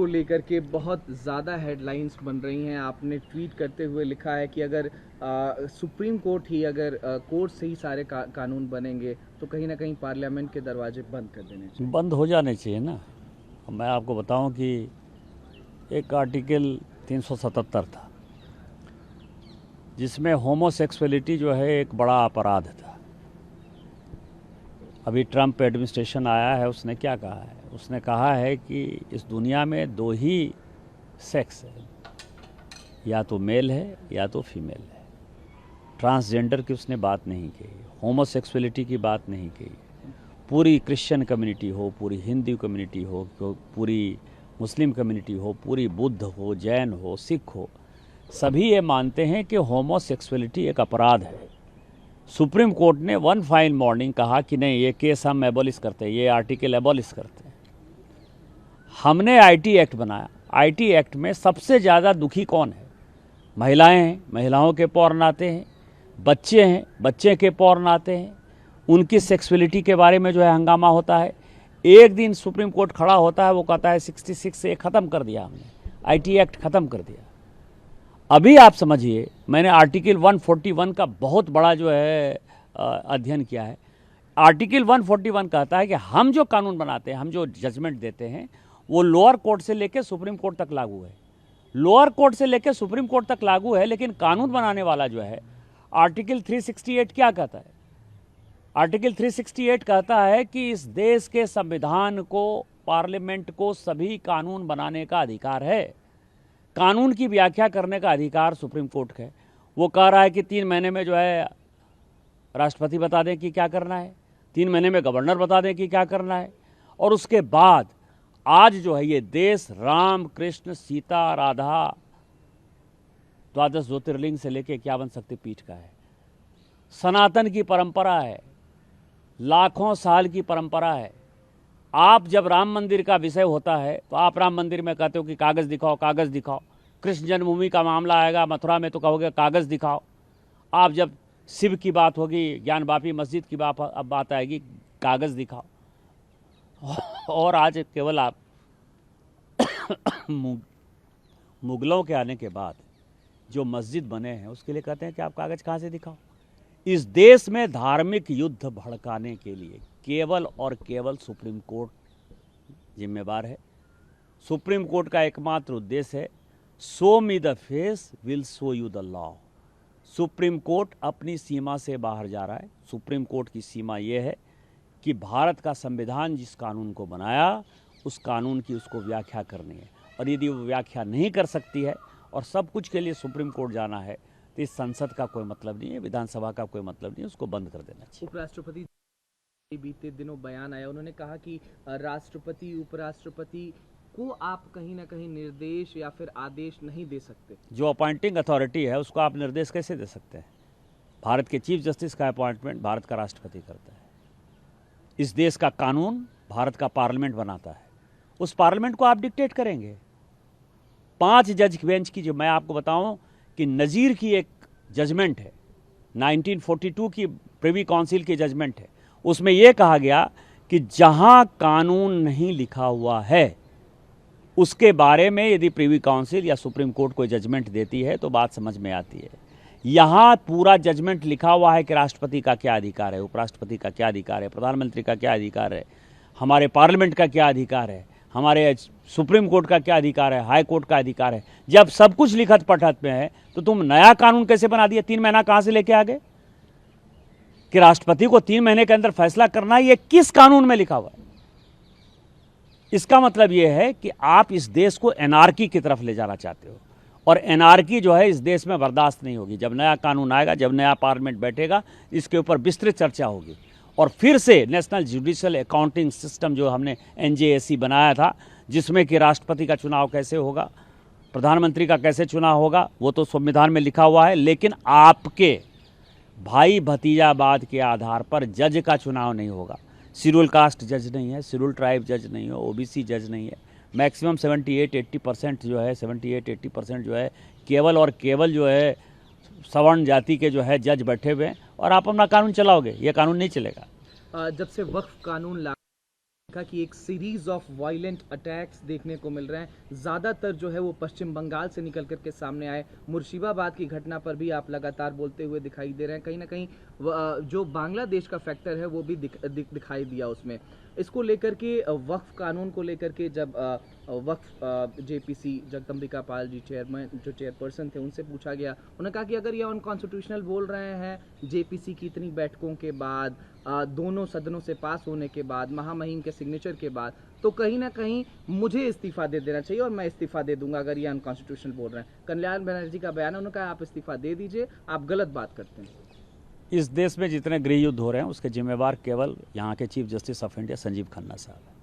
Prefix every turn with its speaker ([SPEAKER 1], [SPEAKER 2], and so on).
[SPEAKER 1] को लेकर के बहुत ज़्यादा हेडलाइंस बन रही हैं। आपने ट्वीट करते हुए लिखा है कि अगर सुप्रीम कोर्ट ही अगर कोर्ट से ही सारे कानून बनेंगे तो कहीं ना कहीं पार्लियामेंट के दरवाजे बंद कर देने चाहिए।
[SPEAKER 2] बंद हो जाने चाहिए ना। मैं आपको बताऊं कि एक आर्टिकल 377 था जिसमें होमोसेक्सुअलिटी जो है एक बड़ा अपराध था। अभी ट्रम्प एडमिनिस्ट्रेशन आया है, उसने क्या कहा है? उसने कहा है कि इस दुनिया में दो ही सेक्स है, या तो मेल है या तो फीमेल है। ट्रांसजेंडर की उसने बात नहीं कही, होमोसेक्सुअलिटी की बात नहीं कही। पूरी क्रिश्चियन कम्युनिटी हो, पूरी हिंदू कम्युनिटी हो, पूरी मुस्लिम कम्युनिटी हो, पूरी बुद्ध हो, जैन हो, सिख हो, सभी ये मानते हैं कि होमोसेक्सुअलिटी एक अपराध है। सुप्रीम कोर्ट ने वन फाइन मॉर्निंग कहा कि नहीं, ये केस हम एबॉलिश करते हैं, ये आर्टिकल एबॉलिश करते हैं। हमने आईटी एक्ट बनाया। आईटी एक्ट में सबसे ज़्यादा दुखी कौन है? महिलाएं हैं, महिलाओं के पौर्ण आते हैं, बच्चे हैं, बच्चे के पौर्ण आते हैं, उनकी सेक्सुअलिटी के बारे में जो है हंगामा होता है। एक दिन सुप्रीम कोर्ट खड़ा होता है, वो कहता है 66 से ख़त्म कर दिया हमने, आईटी एक्ट ख़त्म कर दिया। अभी आप समझिए, मैंने आर्टिकल 141 का बहुत बड़ा जो है अध्ययन किया है। आर्टिकल 141 कहता है कि हम जो कानून बनाते हैं, हम जो जजमेंट देते हैं, वो लोअर कोर्ट से लेकर सुप्रीम कोर्ट तक लागू है। लोअर कोर्ट से लेकर सुप्रीम कोर्ट तक लागू है, लेकिन कानून बनाने वाला जो है, आर्टिकल 368 क्या कहता है? आर्टिकल 368 कहता है कि इस देश के संविधान को, पार्लियामेंट को सभी कानून बनाने का अधिकार है। कानून की व्याख्या करने का अधिकार सुप्रीम कोर्ट का है। वो कह रहा है कि 3 महीने में जो है राष्ट्रपति बता दें कि क्या करना है, 3 महीने में गवर्नर बता दें कि क्या करना है। और उसके बाद आज जो है ये देश राम कृष्ण सीता राधा, द्वादश ज्योतिर्लिंग से लेके 51 शक्तिपीठ का है। सनातन की परंपरा है, लाखों साल की परंपरा है। आप जब राम मंदिर का विषय होता है तो आप राम मंदिर में कहते हो कि कागज़ दिखाओ, कागज़ दिखाओ। कृष्ण जन्मभूमि का मामला आएगा मथुरा में तो कहोगे कागज़ दिखाओ। आप जब शिव की बात होगी, ज्ञान वापी मस्जिद की बात आएगी, कागज़ दिखाओ। और आज केवल आप मुगलों के आने के बाद जो मस्जिद बने हैं उसके लिए कहते हैं कि आप कागज़ कहाँ से दिखाओ। इस देश में धार्मिक युद्ध भड़काने के लिए केवल और केवल सुप्रीम कोर्ट जिम्मेवार है। सुप्रीम कोर्ट का एकमात्र उद्देश्य है, show me the face will show you the law. Supreme court अपनी सीमा से बाहर जा रहा है। सुप्रीम कोर्ट की सीमा यह है कि भारत का संविधान जिस कानून को बनाया, उस कानून की उसको व्याख्या करनी है। और यदि वो व्याख्या नहीं कर सकती है और सब कुछ के लिए सुप्रीम कोर्ट जाना है, तो इस संसद का कोई मतलब नहीं है, विधानसभा का कोई मतलब नहीं है, उसको बंद कर देना चाहिए।
[SPEAKER 1] उपराष्ट्रपति बीते दिनों बयान आया, उन्होंने कहा कि राष्ट्रपति उपराष्ट्रपति को आप कहीं ना कहीं निर्देश या फिर आदेश नहीं दे सकते।
[SPEAKER 2] जो अपॉइंटिंग अथॉरिटी है उसको आप निर्देश कैसे दे सकते हैं? भारत के चीफ जस्टिस का अपॉइंटमेंट भारत का राष्ट्रपति करता है। इस देश का कानून भारत का पार्लियामेंट बनाता है। उस पार्लियामेंट को आप डिक्टेट करेंगे? 5 जज बेंच की, जो मैं आपको बताऊं कि नज़ीर की एक जजमेंट है, 1942 की प्रिवी काउंसिल की जजमेंट है। उसमें यह कहा गया कि जहां कानून नहीं लिखा हुआ है उसके बारे में यदि प्रिवी काउंसिल या सुप्रीम कोर्ट कोई जजमेंट देती है तो बात समझ में आती है। यहाँ पूरा जजमेंट लिखा हुआ है कि राष्ट्रपति का क्या अधिकार है, उपराष्ट्रपति का क्या अधिकार है, प्रधानमंत्री का क्या अधिकार है, हमारे पार्लियामेंट का क्या अधिकार है, हमारे सुप्रीम कोर्ट का क्या अधिकार है, हाई कोर्ट का अधिकार है। जब सब कुछ लिखत पढ़त में है तो तुम नया कानून कैसे बना दिया? 3 महीना कहाँ से लेके आ गए कि राष्ट्रपति को 3 महीने के अंदर फैसला करना है? ये किस कानून में लिखा हुआ है? इसका मतलब यह है कि आप इस देश को एनार्की की तरफ ले जाना चाहते हो, और एनार्की जो है इस देश में बर्दाश्त नहीं होगी। जब नया कानून आएगा, जब नया पार्लियामेंट बैठेगा, इसके ऊपर विस्तृत चर्चा होगी। और फिर से नेशनल जुडिशियल अकाउंटिंग सिस्टम जो हमने NJAC बनाया था, जिसमें कि राष्ट्रपति का चुनाव कैसे होगा, प्रधानमंत्री का कैसे चुनाव होगा, वो तो संविधान में लिखा हुआ है। लेकिन आपके भाई भतीजावाद के आधार पर जज का चुनाव नहीं होगा। शेड्यूल कास्ट जज नहीं है, शेड्यूल ट्राइब जज नहीं है, OBC जज नहीं है। मैक्सिमम 78-80% जो है, 78-80% जो है केवल और केवल जो है सवर्ण जाति के जो है जज बैठे हुए हैं, और आप अपना कानून चलाओगे। ये कानून नहीं चलेगा।
[SPEAKER 1] जब से वक्फ कानून लिखा कि एक सीरीज ऑफ वायलेंट अटैक्स देखने को मिल रहे हैं, ज़्यादातर जो है वो पश्चिम बंगाल से निकल कर के सामने आए। मुर्शिदाबाद की घटना पर भी आप लगातार बोलते हुए दिखाई दे रहे हैं, कहीं ना कहीं जो बांग्लादेश का फैक्टर है वो भी दिखाई दिया उसमें। इसको लेकर के वक्फ कानून को लेकर के जब वक्फ जेपीसी जगदम्बिका पाल जी चेयरपर्सन थे, उनसे पूछा गया, उन्होंने कहा कि अगर ये अनकॉन्स्टिट्यूशनल बोल रहे हैं जेपीसी की इतनी बैठकों के बाद, दोनों सदनों से पास होने के बाद, महामहिम के सिग्नेचर के बाद, तो कहीं ना कहीं मुझे इस्तीफा दे देना चाहिए और मैं इस्तीफा दे दूंगा अगर ये अनकॉन्स्टिट्यूशनल बोल रहे हैं। कल्याण बनर्जी का बयान है, उन्होंने कहा आप इस्तीफा दे दीजिए, आप गलत बात करते हैं।
[SPEAKER 2] इस देश में जितने गृह युद्ध हो रहे हैं उसके जिम्मेवार केवल यहाँ के chief justice of India Sanjeev Khanna साहब हैं।